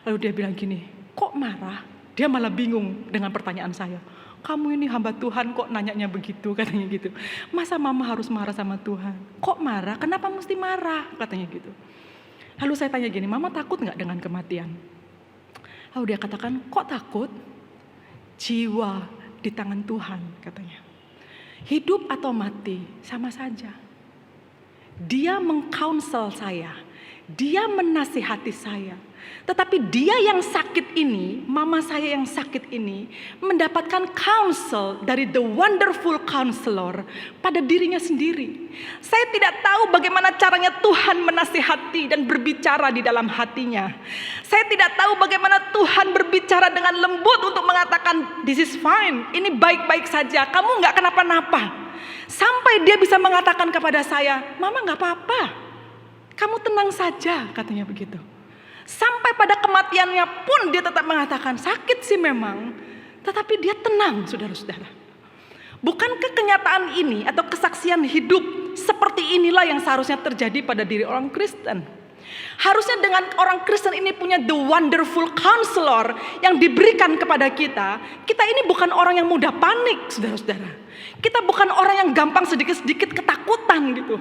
Lalu dia bilang gini, kok marah? Dia malah bingung dengan pertanyaan saya. Kamu ini hamba Tuhan kok nanyanya begitu, katanya gitu. Masa mama harus marah sama Tuhan? Kok marah? Kenapa mesti marah? Katanya gitu. Lalu saya tanya gini, mama takut gak dengan kematian? Lalu dia katakan, kok takut? Jiwa di tangan Tuhan, katanya. Hidup atau mati sama saja. Dia mengkaunsel saya, dia menasihati saya. Tetapi dia yang sakit ini, mama saya yang sakit ini, mendapatkan counsel dari the wonderful counselor pada dirinya sendiri. Saya tidak tahu bagaimana caranya Tuhan menasihati dan berbicara di dalam hatinya. Saya tidak tahu bagaimana Tuhan berbicara dengan lembut untuk mengatakan, this is fine, ini baik-baik saja, kamu gak kenapa-napa. Sampai dia bisa mengatakan kepada saya, mama gak apa-apa, kamu tenang saja, katanya begitu. Sampai pada kematiannya pun dia tetap mengatakan sakit sih memang, tetapi dia tenang, saudara-saudara. Bukankah kenyataan ini atau kesaksian hidup seperti inilah yang seharusnya terjadi pada diri orang Kristen? Harusnya dengan orang Kristen ini punya the wonderful counselor yang diberikan kepada kita. Kita ini bukan orang yang mudah panik, saudara-saudara. Kita bukan orang yang gampang sedikit-sedikit ketakutan gitu.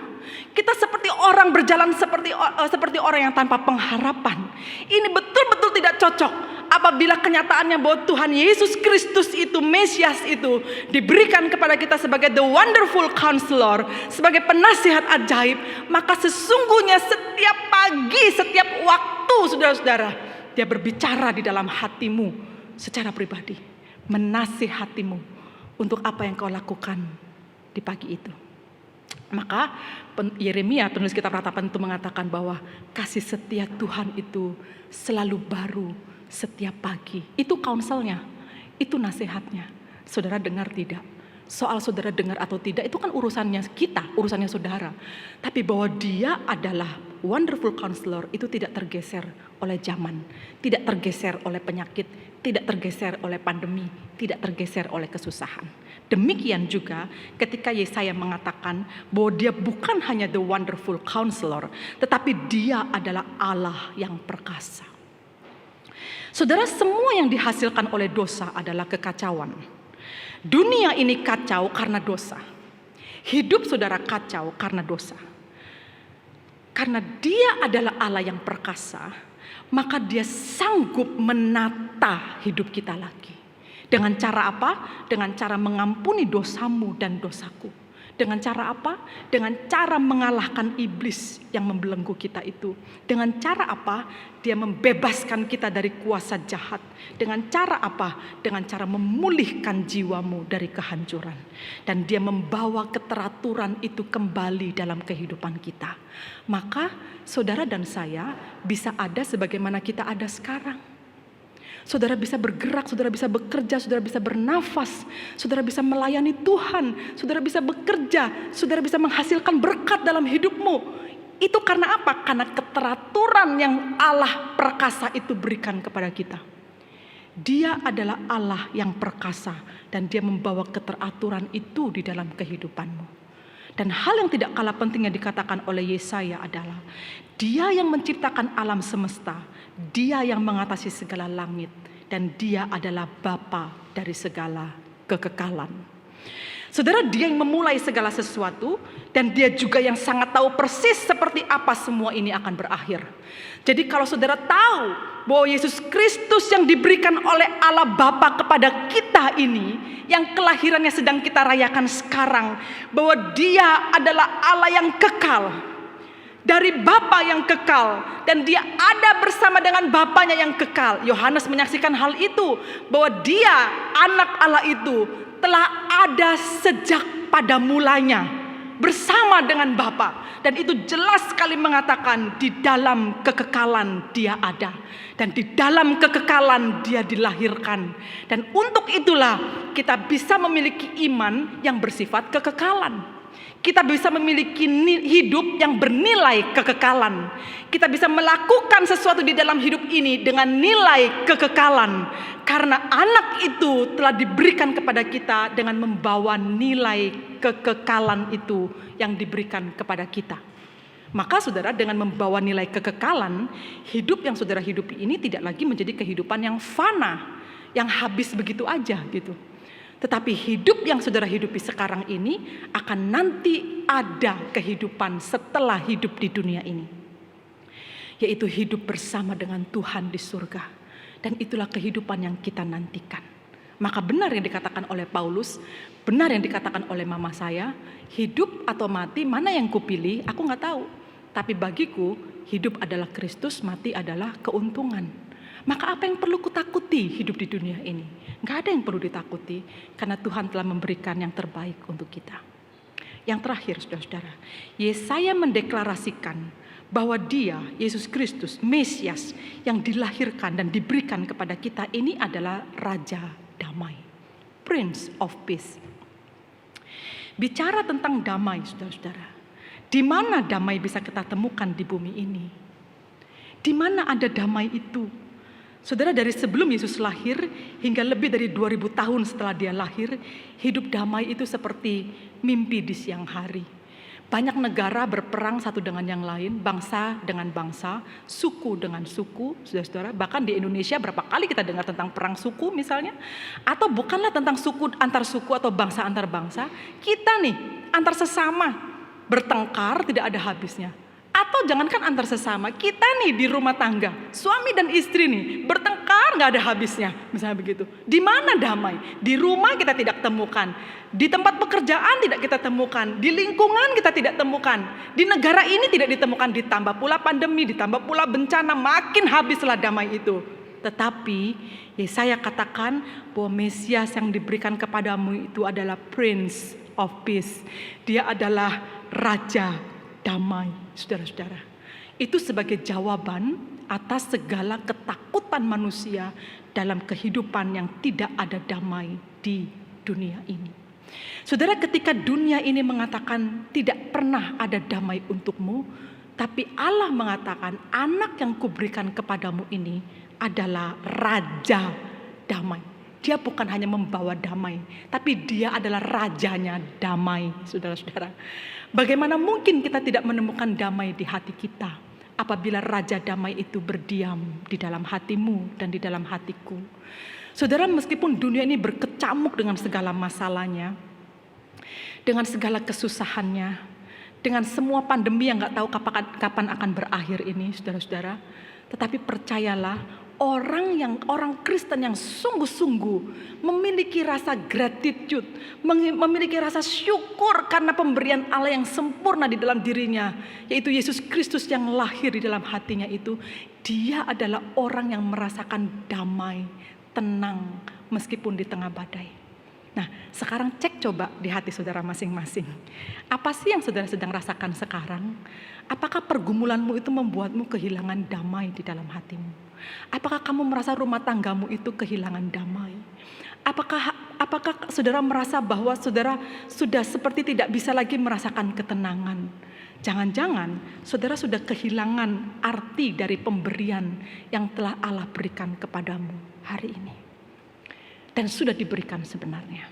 Kita seperti orang berjalan seperti orang yang tanpa pengharapan. Ini betul-betul tidak cocok apabila kenyataannya bahwa Tuhan Yesus Kristus itu, Mesias itu diberikan kepada kita sebagai the wonderful counselor, sebagai penasihat ajaib. Maka sesungguhnya setiap pagi, setiap waktu, saudara-saudara, dia berbicara di dalam hatimu secara pribadi, menasihatimu untuk apa yang kau lakukan di pagi itu. Maka Yeremia, penulis kitab Ratapan itu mengatakan bahwa kasih setia Tuhan itu selalu baru setiap pagi. Itu counselnya, itu nasihatnya. Saudara dengar tidak? Soal saudara dengar atau tidak itu kan urusannya kita, urusannya saudara. Tapi bahwa dia adalah wonderful counselor itu tidak tergeser oleh zaman, tidak tergeser oleh penyakit, tidak tergeser oleh pandemi, tidak tergeser oleh kesusahan. Demikian juga ketika Yesaya mengatakan bahwa dia bukan hanya the wonderful counselor, tetapi dia adalah Allah yang perkasa. Saudara, semua yang dihasilkan oleh dosa adalah kekacauan. Dunia ini kacau karena dosa. Hidup saudara kacau karena dosa. Karena dia adalah Allah yang perkasa, maka dia sanggup menata hidup kita lagi. Dengan cara apa? Dengan cara mengampuni dosamu dan dosaku. Dengan cara apa? Dengan cara mengalahkan iblis yang membelenggu kita itu. Dengan cara apa? Dia membebaskan kita dari kuasa jahat. Dengan cara apa? Dengan cara memulihkan jiwamu dari kehancuran. Dan dia membawa keteraturan itu kembali dalam kehidupan kita. Maka saudara dan saya bisa ada sebagaimana kita ada sekarang. Saudara bisa bergerak, saudara bisa bekerja, saudara bisa bernafas, saudara bisa melayani Tuhan, saudara bisa bekerja, saudara bisa menghasilkan berkat dalam hidupmu. Itu karena apa? Karena keteraturan yang Allah perkasa itu berikan kepada kita. Dia adalah Allah yang perkasa dan dia membawa keteraturan itu di dalam kehidupanmu. Dan hal yang tidak kalah pentingnya dikatakan oleh Yesaya adalah dia yang menciptakan alam semesta, dia yang mengatasi segala langit, dan dia adalah Bapa dari segala kekekalan. Saudara, dia yang memulai segala sesuatu dan dia juga yang sangat tahu persis seperti apa semua ini akan berakhir. Jadi kalau saudara tahu bahwa Yesus Kristus yang diberikan oleh Allah Bapa kepada kita ini, yang kelahirannya sedang kita rayakan sekarang, bahwa dia adalah Allah yang kekal, dari Bapa yang kekal, dan dia ada bersama dengan Bapanya yang kekal. Yohanes menyaksikan hal itu, bahwa dia anak Allah itu telah ada sejak pada mulanya bersama dengan Bapa. Dan itu jelas sekali mengatakan di dalam kekekalan dia ada. Dan di dalam kekekalan dia dilahirkan. Dan untuk itulah kita bisa memiliki iman yang bersifat kekekalan. Kita bisa memiliki hidup yang bernilai kekekalan. Kita bisa melakukan sesuatu di dalam hidup ini dengan nilai kekekalan. Karena anak itu telah diberikan kepada kita dengan membawa nilai kekekalan itu yang diberikan kepada kita. Maka saudara, dengan membawa nilai kekekalan, hidup yang saudara hidupi ini tidak lagi menjadi kehidupan yang fana, yang habis begitu aja gitu. Tetapi hidup yang saudara hidupi sekarang ini akan nanti ada kehidupan setelah hidup di dunia ini. Yaitu hidup bersama dengan Tuhan di surga. Dan itulah kehidupan yang kita nantikan. Maka benar yang dikatakan oleh Paulus, benar yang dikatakan oleh mama saya, hidup atau mati mana yang kupilih, aku gak tahu. Tapi bagiku hidup adalah Kristus, mati adalah keuntungan. Maka apa yang perlu kutakuti hidup di dunia ini? Gak ada yang perlu ditakuti, karena Tuhan telah memberikan yang terbaik untuk kita. Yang terakhir, saudara-saudara, Yesaya mendeklarasikan bahwa dia, Yesus Kristus, Mesias yang dilahirkan dan diberikan kepada kita ini adalah Raja Damai, Prince of Peace. Bicara tentang damai, saudara-saudara, di mana damai bisa kita temukan di bumi ini? Di mana ada damai itu? Saudara, dari sebelum Yesus lahir hingga lebih dari 2000 tahun setelah dia lahir, hidup damai itu seperti mimpi di siang hari. Banyak negara berperang satu dengan yang lain, bangsa dengan bangsa, suku dengan suku, saudara-saudara. Bahkan di Indonesia berapa kali kita dengar tentang perang suku misalnya. Atau bukanlah tentang suku antar suku atau bangsa antar bangsa. Kita nih antar sesama bertengkar tidak ada habisnya. Atau jangankan antar sesama, kita nih di rumah tangga, suami dan istri nih bertengkar gak ada habisnya, misalnya begitu. Di mana damai? Di rumah kita tidak temukan, di tempat pekerjaan tidak kita temukan, di lingkungan kita tidak temukan, di negara ini tidak ditemukan, ditambah pula pandemi, ditambah pula bencana, makin habislah damai itu. Tetapi Yesaya katakan bahwa Mesias yang diberikan kepadamu itu adalah Prince of Peace. Dia adalah Raja Damai, saudara-saudara. Itu sebagai jawaban atas segala ketakutan manusia dalam kehidupan yang tidak ada damai di dunia ini. Saudara, ketika dunia ini mengatakan tidak pernah ada damai untukmu, tapi Allah mengatakan anak yang kuberikan kepadamu ini adalah Raja Damai. Dia bukan hanya membawa damai, tapi dia adalah rajanya damai, saudara-saudara. Bagaimana mungkin kita tidak menemukan damai di hati kita apabila Raja Damai itu berdiam di dalam hatimu dan di dalam hatiku. Saudara, meskipun dunia ini berkecamuk dengan segala masalahnya, dengan segala kesusahannya, dengan semua pandemi yang gak tahu kapan akan berakhir ini, saudara-saudara, tetapi percayalah, orang Kristen yang sungguh-sungguh memiliki rasa gratitude, memiliki rasa syukur karena pemberian Allah yang sempurna di dalam dirinya, yaitu Yesus Kristus yang lahir di dalam hatinya itu, dia adalah orang yang merasakan damai, tenang meskipun di tengah badai. Nah, sekarang cek coba di hati saudara masing-masing. Apa sih yang saudara sedang rasakan sekarang? Apakah pergumulanmu itu membuatmu kehilangan damai di dalam hatimu? Apakah kamu merasa rumah tanggamu itu kehilangan damai? Apakah saudara merasa bahwa saudara sudah seperti tidak bisa lagi merasakan ketenangan? Jangan-jangan saudara sudah kehilangan arti dari pemberian yang telah Allah berikan kepadamu hari ini. Dan sudah diberikan sebenarnya.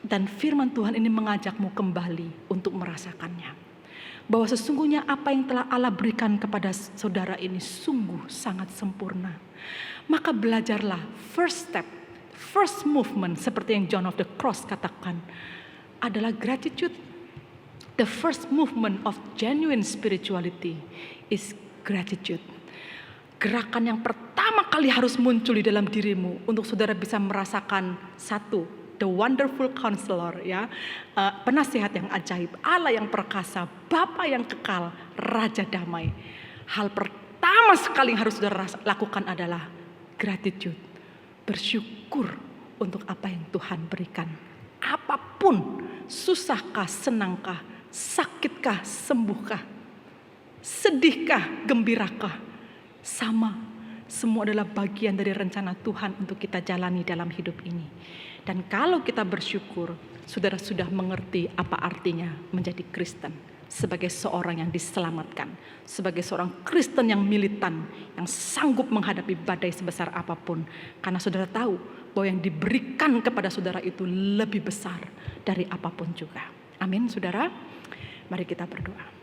Dan firman Tuhan ini mengajakmu kembali untuk merasakannya. Bahwa sesungguhnya apa yang telah Allah berikan kepada saudara ini sungguh sangat sempurna. Maka belajarlah, first step First movement, seperti yang John of the Cross katakan, adalah gratitude. The first movement of genuine spirituality is gratitude. Gerakan yang pertama kali harus muncul di dalam dirimu untuk saudara bisa merasakan satu, the wonderful counselor, ya, penasihat yang ajaib, Allah yang perkasa, Bapa yang kekal, Raja damai. Hal pertama sekali yang harus saudara lakukan adalah gratitude, bersyukur untuk apa yang Tuhan berikan. Apapun, susahkah, senangkah, sakitkah, sembuhkah, sedihkah, gembirakah, sama, semua adalah bagian dari rencana Tuhan untuk kita jalani dalam hidup ini. Dan kalau kita bersyukur, saudara sudah mengerti apa artinya menjadi Kristen. Sebagai seorang yang diselamatkan, sebagai seorang Kristen yang militan, yang sanggup menghadapi badai sebesar apapun. Karena saudara tahu bahwa yang diberikan kepada saudara itu lebih besar dari apapun juga. Amin, saudara. Mari kita berdoa.